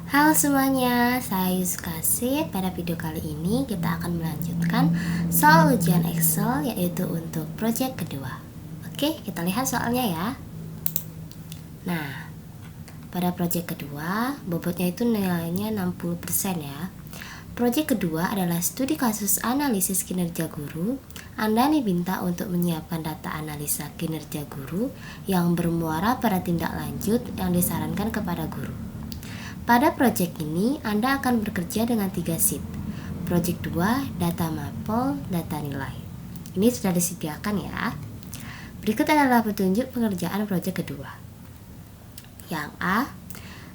Halo semuanya, saya Yuskasi. Pada video kali ini kita akan melanjutkan soal ujian Excel, yaitu untuk project kedua. Oke, kita lihat soalnya ya. Nah, pada project kedua bobotnya itu nilainya 60% ya. Project kedua adalah studi kasus analisis kinerja guru. Anda diminta untuk menyiapkan data analisa kinerja guru yang bermuara pada tindak lanjut yang disarankan kepada guru. Pada proyek ini, Anda akan bekerja dengan 3 sheet. Proyek 2, data mapel, data nilai. Ini sudah disediakan ya. Berikut adalah petunjuk pengerjaan proyek kedua. Yang A,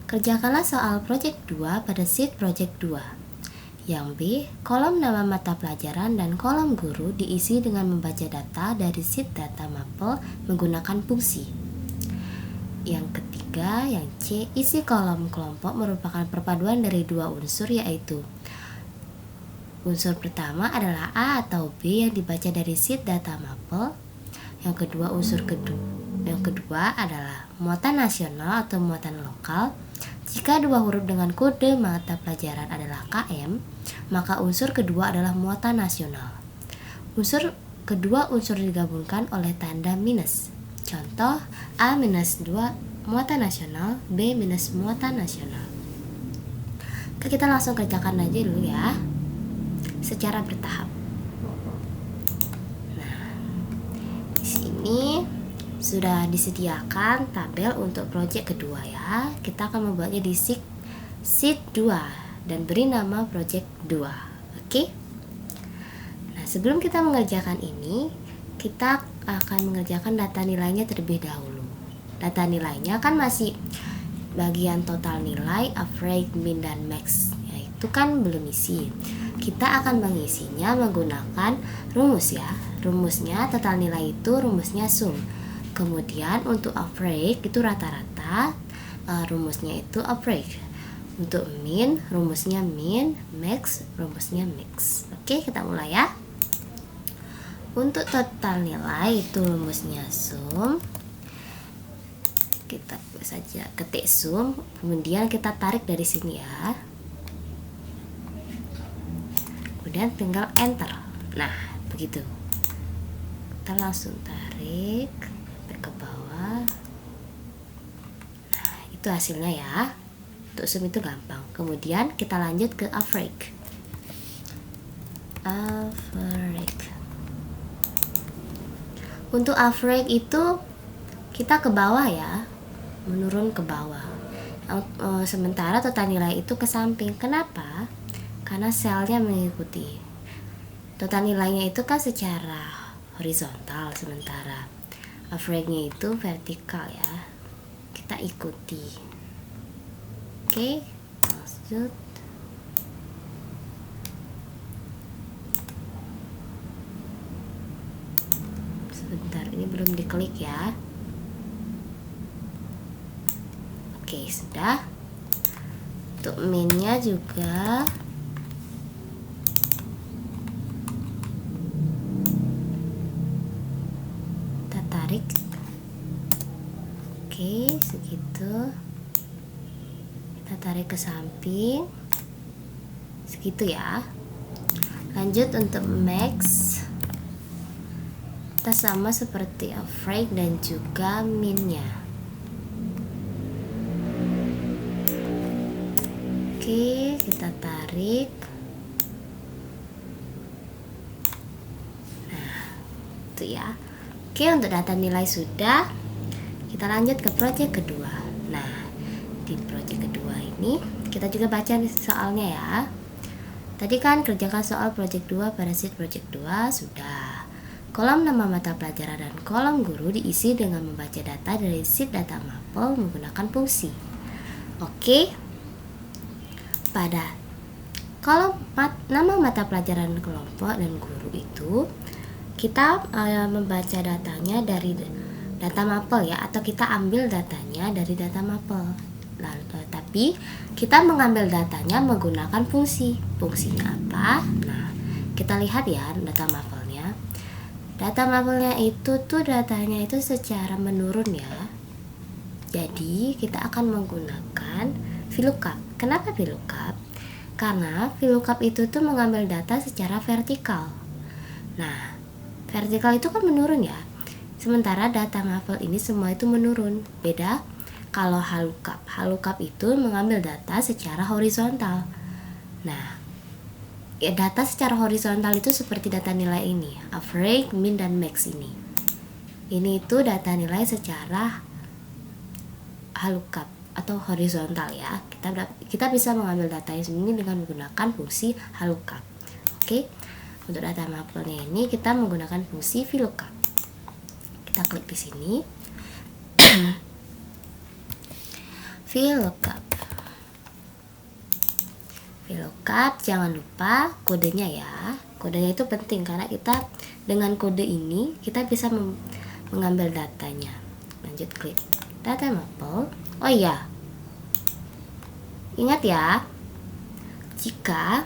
kerjakanlah soal proyek 2 pada sheet proyek 2. Yang B, kolom nama mata pelajaran dan kolom guru diisi dengan membaca data dari sheet data mapel menggunakan fungsi. Yang ketiga, yang C, isi kolom kelompok merupakan perpaduan dari dua unsur, yaitu unsur pertama adalah A atau B yang dibaca dari sheet data mapel. Yang kedua adalah muatan nasional atau muatan lokal. Jika dua huruf dengan kode mata pelajaran adalah KM, maka unsur kedua adalah muatan nasional. Unsur kedua digabungkan oleh tanda minus. Contoh, A-2 muatan nasional, B- muatan nasional. Oke, kita langsung kerjakan aja dulu ya, secara bertahap. Nah, di sini sudah disediakan tabel untuk proyek kedua ya. Kita akan membuatnya di sheet 2 dan beri nama proyek 2. Oke. Nah, sebelum kita mengerjakan ini, kita akan mengerjakan data nilainya terlebih dahulu. Data nilainya kan masih bagian total nilai, average, min, dan max. Ya, itu kan belum isi. Kita akan mengisinya menggunakan rumus ya. Rumusnya total nilai itu rumusnya sum. Kemudian untuk average itu rata-rata, rumusnya itu average. Untuk min, rumusnya min, max, rumusnya max. Oke, kita mulai ya. Untuk total nilai itu rumusnya sum. Kita saja ketik sum, kemudian kita tarik dari sini ya. Kemudian tinggal enter. Nah, begitu. Kita langsung tarik ke bawah. Nah, itu hasilnya ya. Untuk sum itu gampang. Kemudian kita lanjut ke average. Untuk average itu kita ke bawah ya, menurun ke bawah. Sementara total nilai itu ke samping. Kenapa? Karena selnya mengikuti. Total nilainya itu kan secara horizontal, sementara average-nya itu vertikal ya. Kita ikuti. Oke, lanjut. Sebentar, ini belum diklik ya. Oke, sudah. Untuk minnya juga kita tarik. Oke, segitu. Kita tarik ke samping. Segitu ya. Lanjut untuk max. Kita sama seperti average dan juga minnya. Oke, kita tarik. Nah, itu ya. Oke, untuk data nilai sudah. Kita lanjut ke proyek kedua. Nah, di proyek kedua ini kita juga baca soalnya ya. Tadi kan kerjakan soal proyek 2 pada sheet proyek 2 sudah. Kolom nama mata pelajaran dan kolom guru diisi dengan membaca data dari sheet data mapel menggunakan fungsi. Oke. Pada kolom nama mata pelajaran kelompok dan guru itu kita membaca datanya dari data mapel ya, atau kita ambil datanya dari data mapel. Tapi kita mengambil datanya menggunakan fungsi. Fungsinya apa? Nah, kita lihat ya data mapelnya. Data mapelnya itu datanya itu secara menurun ya. Jadi kita akan menggunakan VLOOKUP. Kenapa VLOOKUP? Karena VLOOKUP itu tuh mengambil data secara vertikal. Nah, vertikal itu kan menurun ya. Sementara data MAPL ini semua itu menurun. Beda kalau HLOOKUP. HLOOKUP itu mengambil data secara horizontal. Nah, ya, data secara horizontal itu seperti data nilai ini, average, mean, dan max ini. Ini itu data nilai secara HLOOKUP atau horizontal ya. Kita bisa mengambil data ini dengan menggunakan fungsi HLOOKUP. Oke. Untuk data MAPL-nya ini kita menggunakan fungsi VLOOKUP. Kita klik di sini. VLOOKUP. VLOOKUP, jangan lupa kodenya ya. Kodenya itu penting karena kita dengan kode ini kita bisa mengambil datanya. Lanjut klik data MAPL. Oh iya, ingat ya, jika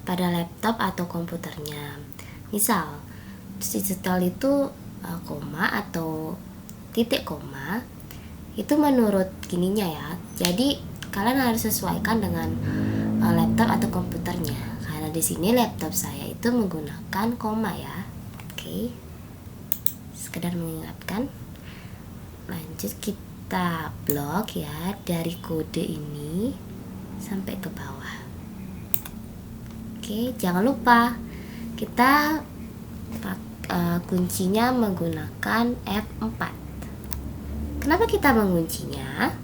pada laptop atau komputernya, misal digital itu koma atau titik koma, itu menurut gininya ya. Jadi kalian harus sesuaikan dengan laptop atau komputernya. Karena di sini laptop saya itu menggunakan koma ya. Oke. Sekedar mengingatkan. Lanjut kita blok ya dari kode ini sampai ke bawah. Oke, jangan lupa kita kuncinya menggunakan F4. Kenapa kita menguncinya?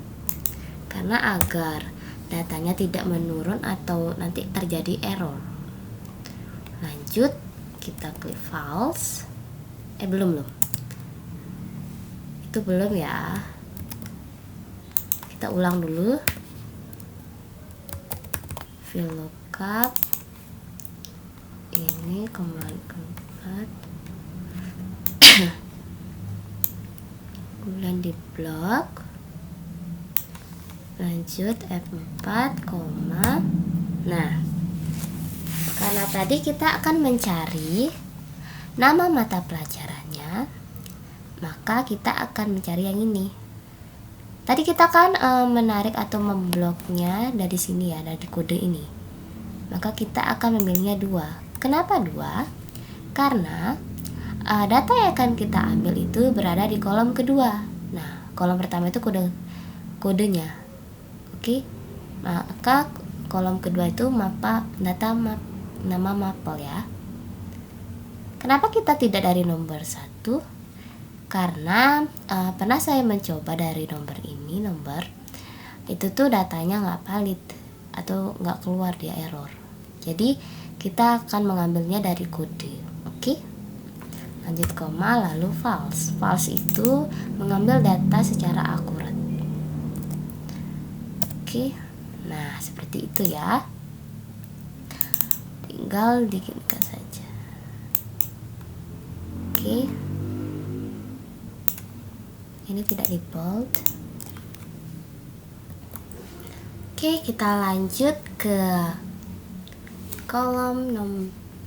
Karena agar datanya tidak menurun atau nanti terjadi error. Lanjut, kita klik false. Belum. Itu belum ya. Kita ulang dulu. VLOOKUP. Ini command keempat. Kemudian di blok. Lanjut F4, nah, karena tadi kita akan mencari nama mata pelajarannya, maka kita akan mencari yang ini. Tadi kita kan menarik atau membloknya dari sini ya, dari kode ini. Maka kita akan memilihnya 2. Kenapa 2? Karena data yang akan kita ambil itu berada di kolom kedua. Nah, kolom pertama itu kodenya. Oke, maka kolom kedua itu nama MAPL ya. Kenapa kita tidak dari nomor 1? Karena pernah saya mencoba dari nomor itu tuh datanya nggak valid atau nggak keluar, dia error. Jadi kita akan mengambilnya dari kode. Oke, lanjut koma lalu false. False itu mengambil data secara akurat. Oke, nah seperti itu ya. Tinggal dikitkan saja. Oke, ini tidak di bold. Oke, kita lanjut ke kolom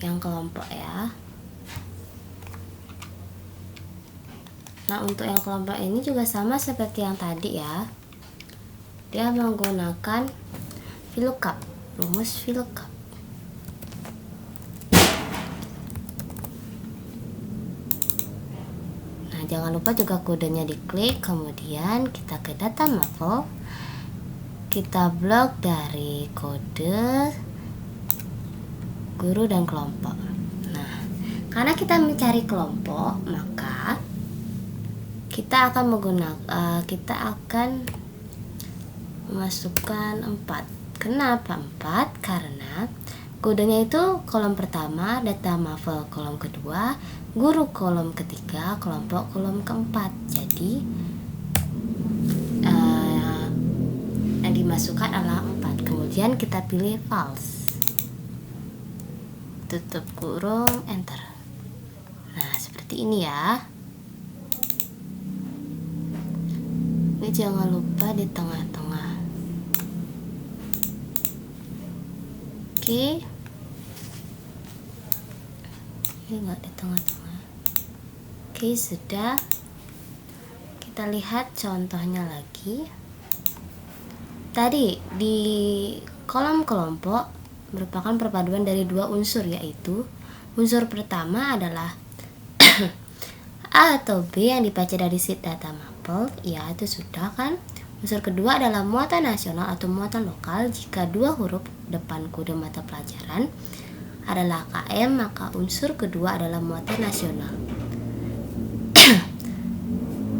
yang kelompok ya. Nah, untuk yang kelompok ini juga sama seperti yang tadi ya. Dia menggunakan VLOOKUP, rumus VLOOKUP. Nah, jangan lupa juga kodenya diklik, kemudian kita ke data MAPL. Kita blok dari kode guru dan kelompok. Nah, karena kita mencari kelompok, maka kita akan memasukkan 4. Kenapa 4? Karena kodenya itu kolom pertama, data MAPL kolom kedua, guru kolom ketiga, kelompok kolom keempat. Jadi yang dimasukkan adalah 4. Kemudian kita pilih false. Tutup kurung, enter. Nah, seperti ini ya. Ini jangan lupa di tengah-tengah. Oke. Ini enggak di tengah-tengah. Oke, sudah. Kita lihat contohnya lagi. Tadi di kolom kelompok merupakan perpaduan dari dua unsur, yaitu unsur pertama adalah A atau B yang dibaca dari sheet data mapel, ya itu sudah kan. Unsur kedua adalah muatan nasional atau muatan lokal. Jika dua huruf depan kode mata pelajaran adalah KM, maka unsur kedua adalah muatan nasional.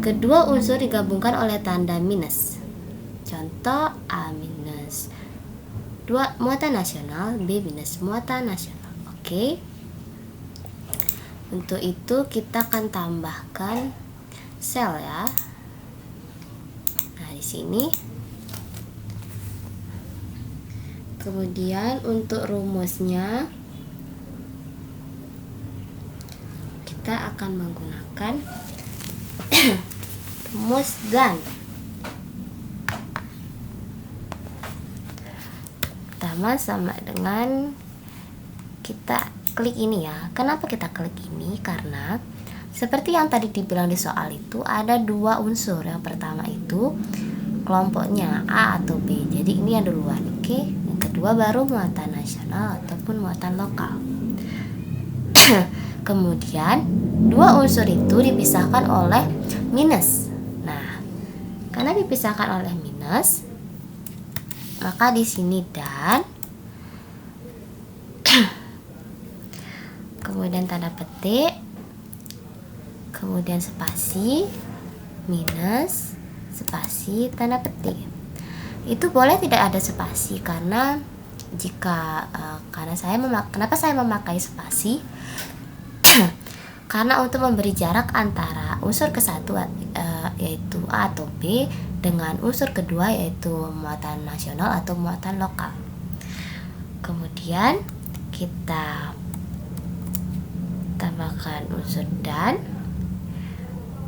Kedua unsur digabungkan oleh tanda minus. Contoh A minus muatan nasional, B minus muatan nasional. Oke. Untuk itu kita akan tambahkan sel ya. Nah, di sini. Kemudian untuk rumusnya kita akan menggunakan rumus GAN. Pertama sama dengan kita klik ini ya. Kenapa kita klik ini? Karena seperti yang tadi dibilang di soal itu ada dua unsur. Yang pertama itu kelompoknya A atau B. Jadi ini yang duluan. Oke. Yang kedua baru muatan nasional ataupun muatan lokal. Kemudian dua unsur itu dipisahkan oleh minus. Nah, karena dipisahkan oleh minus, maka di sini dan kemudian tanda petik, kemudian spasi, minus, spasi, tanda petik. Itu boleh tidak ada spasi karena kenapa saya memakai spasi? Karena untuk memberi jarak antara unsur ke-1 yaitu A atau B dengan unsur kedua yaitu muatan nasional atau muatan lokal. Kemudian kita tambahkan unsur dan.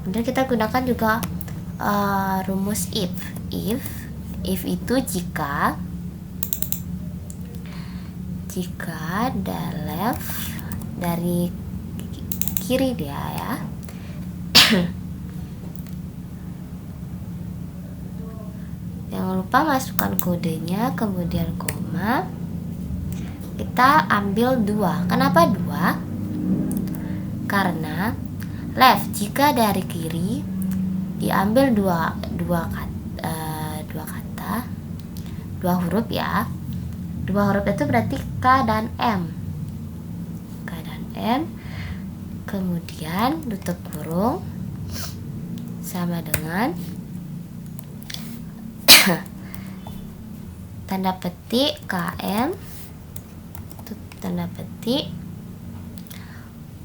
Kemudian kita gunakan juga rumus if. If itu jika dari kiri dia ya. Jangan lupa masukkan kodenya, kemudian koma. Kita ambil 2. Kenapa 2? Karena left jika dari kiri diambil dua huruf ya. 2 huruf itu berarti K dan M. Kemudian tutup kurung sama dengan tanda petik KM, tanda petik,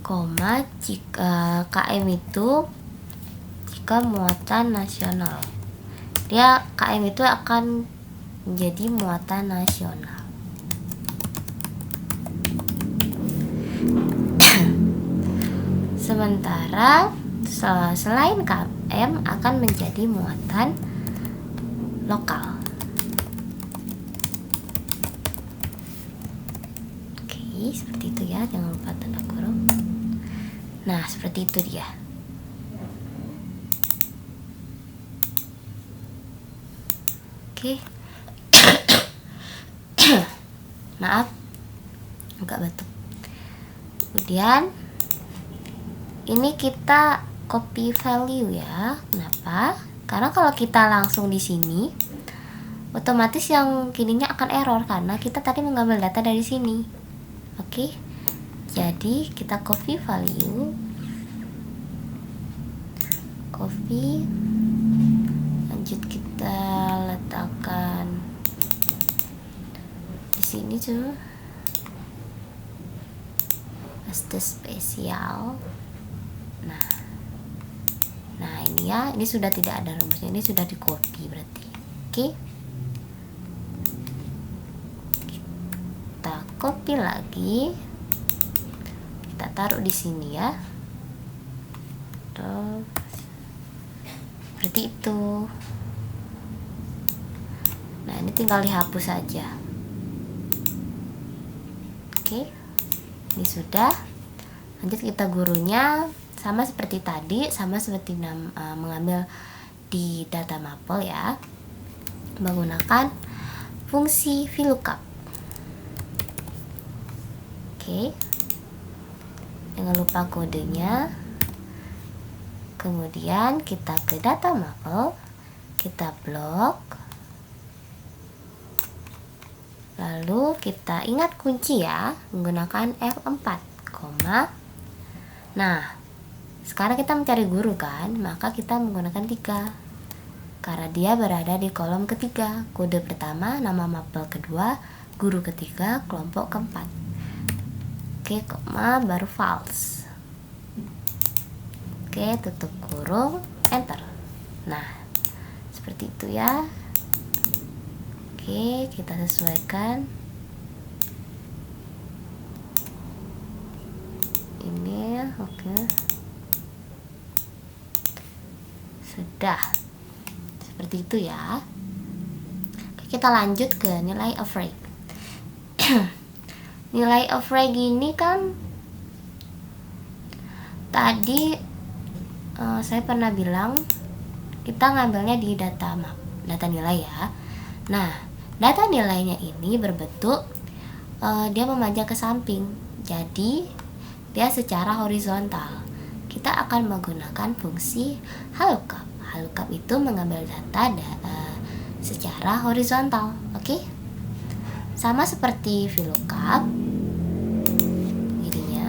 koma, jika KM itu jika muatan nasional. Dia KM itu akan menjadi muatan nasional. Sementara selain KM akan menjadi muatan lokal. Oke, seperti itu ya, jangan lupa tanda kurung. Nah, seperti itu dia. Oke. Maaf, agak batuk. Kemudian ini kita copy value ya. Kenapa? Karena kalau kita langsung di sini, otomatis yang kininya akan error karena kita tadi mengambil data dari sini. Oke. Jadi kita copy value, copy, lanjut kita letakkan di sini tuh, paste spesial. Nah ini ya, ini sudah tidak ada rumusnya, ini sudah di copy berarti. Oke. Kita copy lagi, kita taruh di sini ya. Terus seperti itu. Nah ini tinggal dihapus saja. Oke, ini sudah. Lanjut kita gurunya. Sama seperti tadi, sama seperti mengambil di data mapel ya. menggunakan fungsi VLOOKUP. Oke, jangan lupa kodenya. Kemudian kita ke data mapel, kita blok, lalu kita ingat kunci ya, menggunakan F4, nah sekarang kita mencari guru kan, maka kita menggunakan 3 karena dia berada di kolom ketiga. Kode pertama, nama mapel kedua, guru ketiga, kelompok keempat. Oke, koma, baru false. Oke, tutup kurung, enter. Nah, seperti itu ya. Oke, kita sesuaikan. Ini ya, oke. Sudah. Seperti itu ya. Oke, kita lanjut ke nilai afraid. Nilai afraid ini kan tadi saya pernah bilang kita ngambilnya di data nilai ya. Nah, data nilainya ini berbentuk dia memanjang ke samping, jadi dia secara horizontal. Kita akan menggunakan fungsi HLOOKUP. HLOOKUP itu mengambil data secara horizontal. Oke, sama seperti VLOOKUP. Jadinya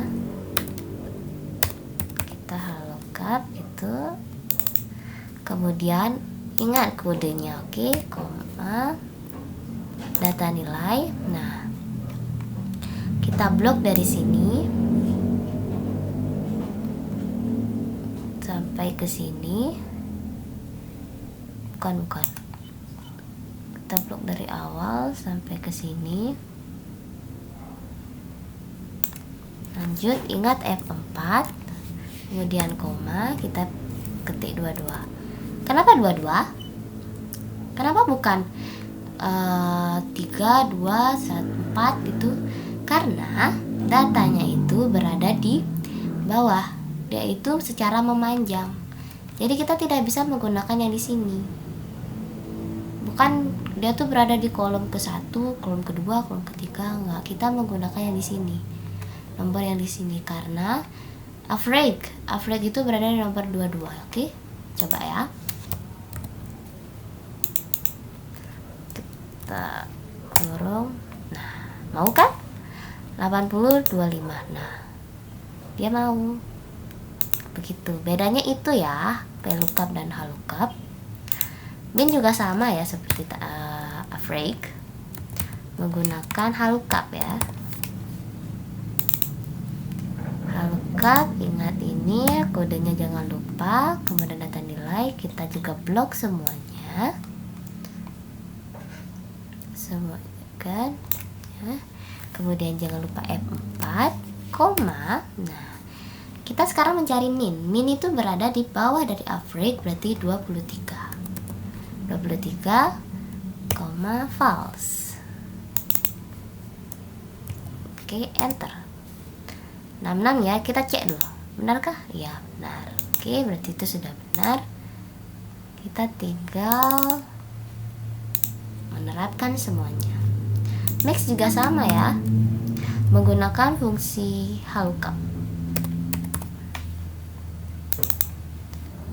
kita HLOOKUP itu, kemudian ingat kodenya. Oke, koma, data nilai. Nah, kita blok dari sini sampai ke sini. Bukan. Kita blok dari awal sampai ke sini. Lanjut, ingat F4, kemudian koma, kita ketik 22. Kenapa 22? Kenapa bukan 3, 2, 1, 4 gitu? Karena datanya itu berada di bawah, dia itu secara memanjang. Jadi kita tidak bisa menggunakan yang di sini. Bukan dia tuh berada di kolom ke-1, kolom kedua, kolom ketiga, enggak. Kita menggunakan yang di sini. Nomor yang di sini karena afraid itu berada di nomor 22. Oke? Coba ya. Kita kurung. Nah, mau kan? 80 25. Nah, dia mau. Begitu. Bedanya itu ya, VLOOKUP dan HLOOKUP. Bin juga sama ya seperti afraid, menggunakan HLOOKUP ya. HLOOKUP, ingat ini kodenya jangan lupa. Kemudian data nilai kita juga blok semuanya. Kan ya. Kemudian jangan lupa F4, koma. Nah, kita sekarang mencari min. Min itu berada di bawah dari afraid, berarti 23, false. Oke, enter. 66 ya, kita cek dulu. Benarkah? Ya, benar. Oke, berarti itu sudah benar. Kita tinggal menerapkan semuanya. Max juga sama ya, menggunakan fungsi HLOOKUP.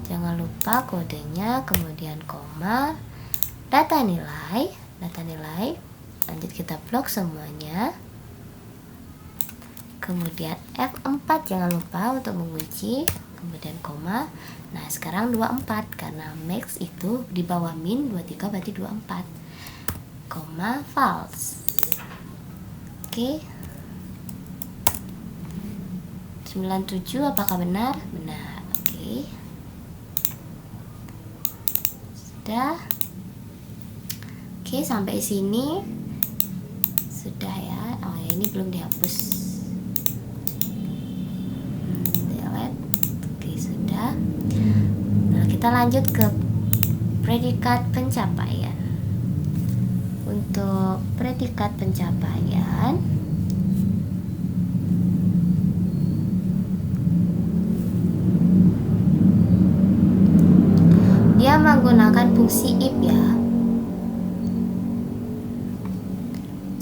Jangan lupa kodenya, kemudian koma, data nilai. Lanjut kita blok semuanya. Kemudian F4 jangan lupa untuk mengunci, kemudian koma. Nah, sekarang 24 karena max itu di bawah min 23 berarti 24. Koma, false. Oke. 97 apakah benar? Benar. Oke. Sudah. Oke, sampai sini sudah ya. Oh ya, ini belum dihapus. Delete. Oke, sudah. Nah, kita lanjut ke predikat pencapaian. Untuk predikat pencapaian, dia menggunakan fungsi if ya.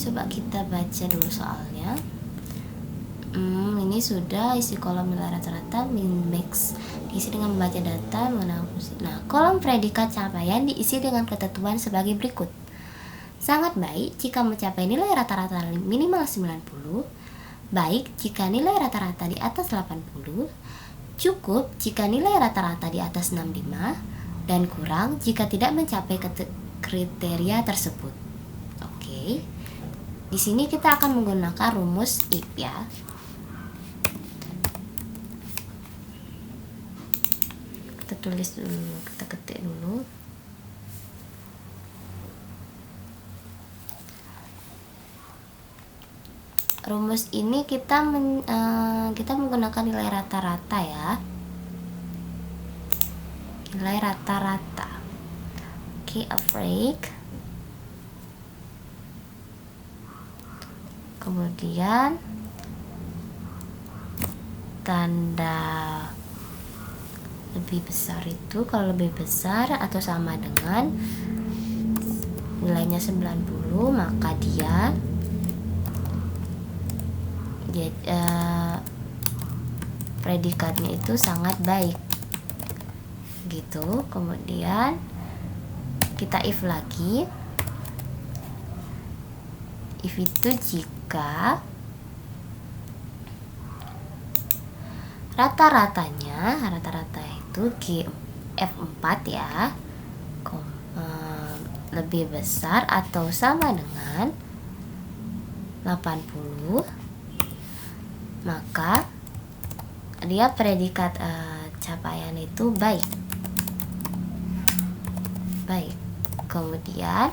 Coba kita baca dulu soalnya. Ini sudah isi kolom nilai rata-rata min max diisi dengan membaca data mengenai fungsi. Nah, kolom predikat capaian diisi dengan ketentuan sebagai berikut. Sangat baik jika mencapai nilai rata-rata minimal 90, baik jika nilai rata-rata di atas 80, cukup jika nilai rata-rata di atas 65, dan kurang jika tidak mencapai kriteria tersebut. Oke. Di sini kita akan menggunakan rumus if ya. Kita tulis dulu, kita ketik dulu. Rumus ini kita menggunakan nilai rata-rata ya. Nilai rata-rata. Oke, average. Kemudian tanda lebih besar itu, kalau lebih besar atau sama dengan nilainya 90, maka dia predikatnya itu sangat baik gitu. Kemudian kita if lagi. If itu jika rata-rata itu F4 ya, lebih besar atau sama dengan 80, maka dia predikat capaian itu baik. Kemudian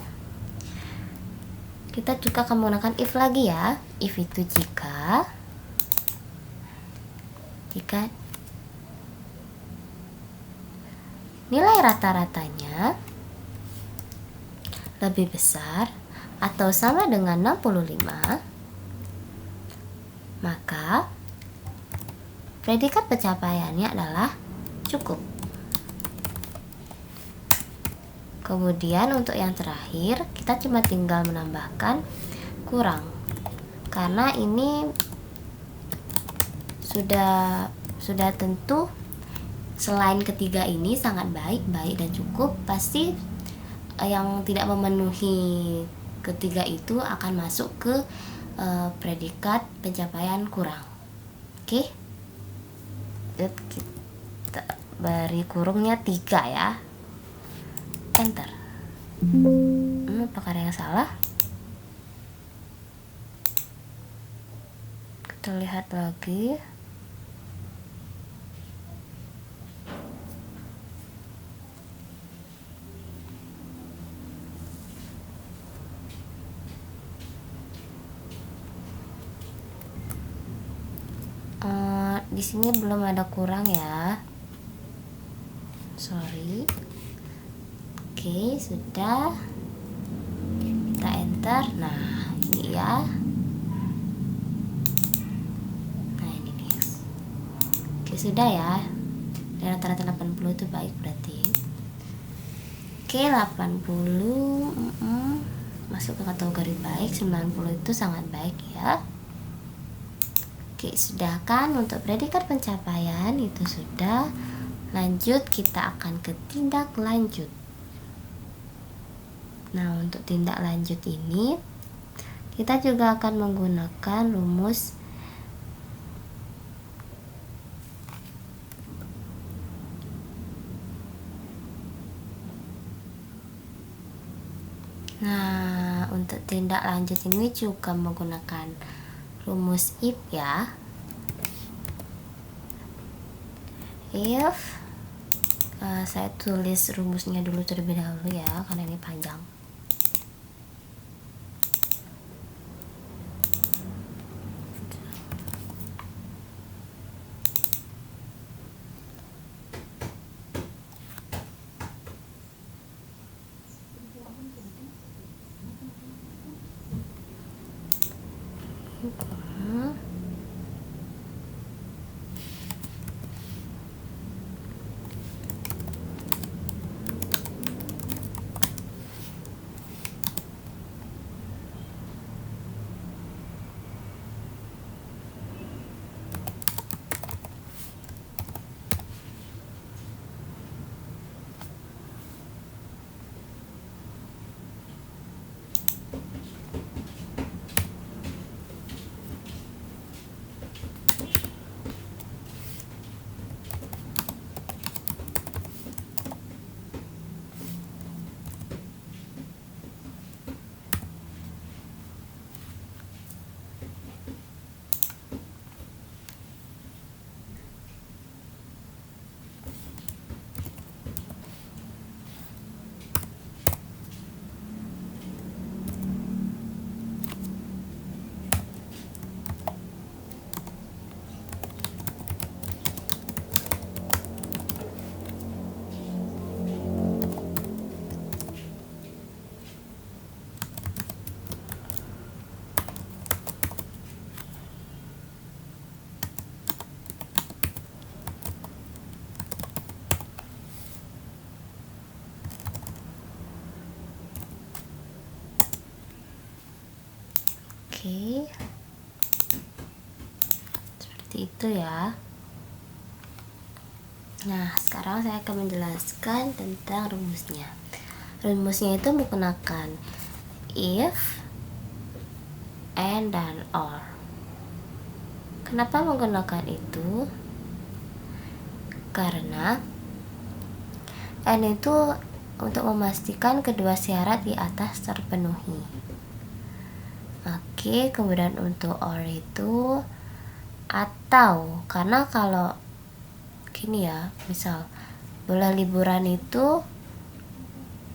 kita juga akan menggunakan if lagi ya. If itu jika nilai rata-ratanya lebih besar atau sama dengan 65, maka predikat pencapaiannya adalah cukup. Kemudian untuk yang terakhir, kita cuma tinggal menambahkan kurang, karena ini sudah tentu selain ketiga ini sangat baik dan cukup, pasti yang tidak memenuhi ketiga itu akan masuk ke predikat pencapaian kurang. Oke, kita beri kurungnya 3 ya. Enter. Apakah ada yang salah? Kita lihat lagi. Di sini belum ada kurang ya. Sorry. Oke, sudah. Kita enter. Nah, ini ya. Nah, ini nih. Oke, sudah ya. Dan rata-rata 80 itu baik berarti. Oke, 80 masuk ke kategori baik, 90 itu sangat baik ya. Oke, sudah kan untuk predikat pencapaian itu sudah. Lanjut, kita akan ke tindak lanjut. Nah, untuk tindak lanjut ini kita juga akan menggunakan rumus untuk tindak lanjut ini juga menggunakan rumus if ya. If saya tulis rumusnya dulu terlebih dahulu ya, karena ini panjang. Oke, seperti itu ya. Nah, sekarang saya akan menjelaskan tentang rumusnya. Rumusnya itu menggunakan if, and, dan or. Kenapa menggunakan itu? Karena and itu untuk memastikan kedua syarat di atas terpenuhi. Oke, kemudian untuk or itu atau, karena kalau gini ya, misal boleh liburan itu,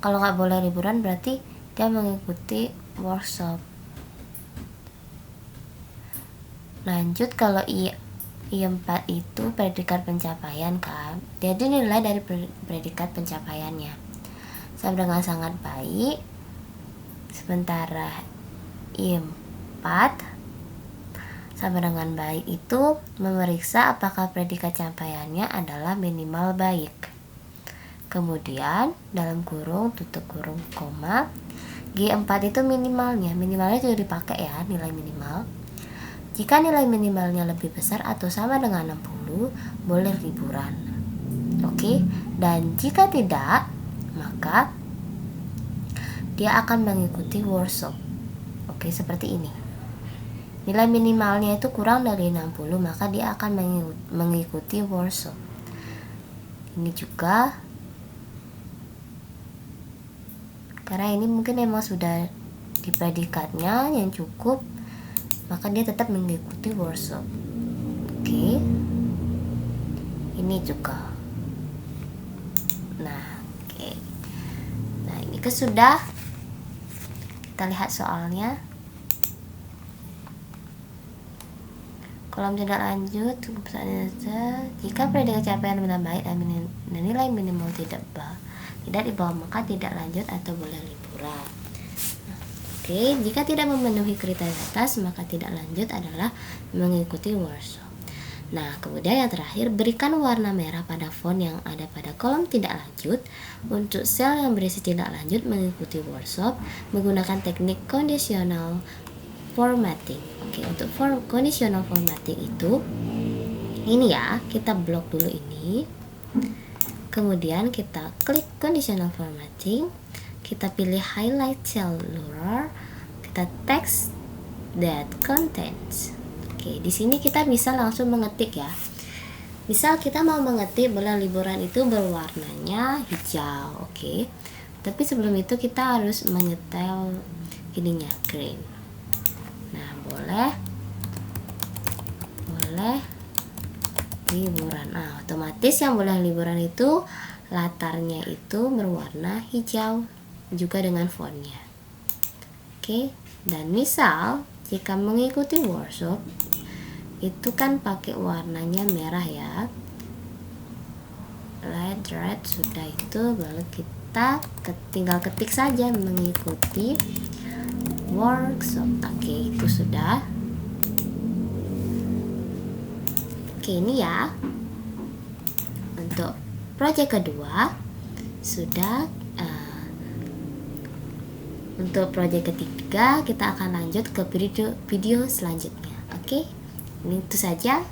kalau nggak boleh liburan berarti dia mengikuti workshop. Lanjut, kalau I4 itu predikat pencapaian kan, jadi nilai dari predikat pencapaiannya sama dengan sangat baik. Sementara I4 sama dengan baik itu memeriksa apakah predikat capaiannya adalah minimal baik. Kemudian dalam kurung, tutup kurung, koma, G4 itu minimalnya juga dipakai ya, nilai minimal. Jika nilai minimalnya lebih besar atau sama dengan 60, boleh liburan. Oke, dan jika tidak, maka dia akan mengikuti workshop. Oke, seperti ini. Nilai minimalnya itu kurang dari 60, maka dia akan mengikuti workshop. Ini juga karena ini mungkin memang sudah di predikatnya yang cukup, maka dia tetap mengikuti workshop. Oke, ini juga. Nah, oke. Nah, ini sudah. Kita lihat soalnya. Kolom tindak lanjut, jika predikat capaian benar baik dan nilai minimal tidak di bawah, maka tidak lanjut atau boleh liburan. Oke, jika tidak memenuhi kriteria atas, maka tidak lanjut adalah mengikuti workshop. Nah, kemudian yang terakhir, berikan warna merah pada font yang ada pada kolom tindak lanjut. Untuk sel yang berisi tindak lanjut mengikuti workshop menggunakan teknik conditional formatting. Oke, untuk conditional formatting itu ini ya, kita blok dulu ini. Kemudian kita klik conditional formatting, kita pilih highlight cell luar, kita text that contains. Oke, di sini kita bisa langsung mengetik ya. Misal kita mau mengetik bulan liburan itu berwarnanya hijau, oke. Tapi sebelum itu kita harus menyetel ininya green. Nah, boleh liburan. Nah, otomatis yang boleh liburan itu latarnya itu berwarna hijau juga dengan fontnya. Oke, dan misal jika mengikuti workshop itu kan pakai warnanya merah ya, light red, sudah itu baru kita tinggal ketik saja mengikuti workshop. Oke, itu sudah. Oke, ini ya untuk proyek kedua sudah. Untuk proyek ketiga kita akan lanjut ke video selanjutnya. Oke, ini itu saja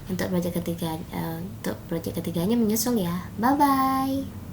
untuk proyek ketiga. Untuk proyek ketiganya menyusul ya. Bye bye.